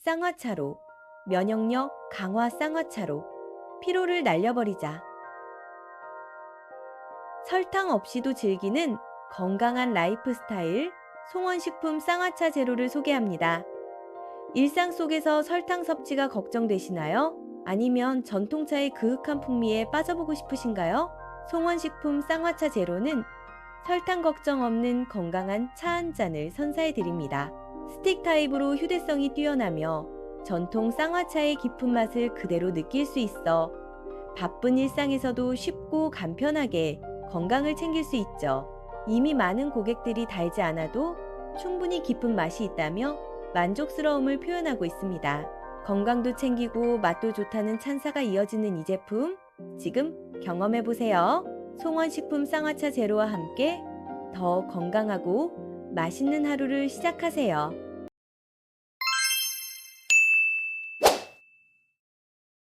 쌍화차로, 면역력 강화 쌍화차로 피로를 날려버리자. 설탕 없이도 즐기는 건강한 라이프 스타일, 송원식품 쌍화차 제로를 소개합니다. 일상 속에서 설탕 섭취가 걱정되시나요? 아니면 전통차의 그윽한 풍미에 빠져보고 싶으신가요? 송원식품 쌍화차 제로는 설탕 걱정 없는 건강한 차 한 잔을 선사해 드립니다. 스틱 타입으로 휴대성이 뛰어나며 전통 쌍화차의 깊은 맛을 그대로 느낄 수 있어 바쁜 일상에서도 쉽고 간편하게 건강을 챙길 수 있죠. 이미 많은 고객들이 달지 않아도 충분히 깊은 맛이 있다며 만족스러움을 표현하고 있습니다. 건강도 챙기고 맛도 좋다는 찬사가 이어지는 이 제품, 지금 경험해보세요. 송원식품 쌍화차 제로와 함께 더 건강하고 맛있는 하루를 시작하세요.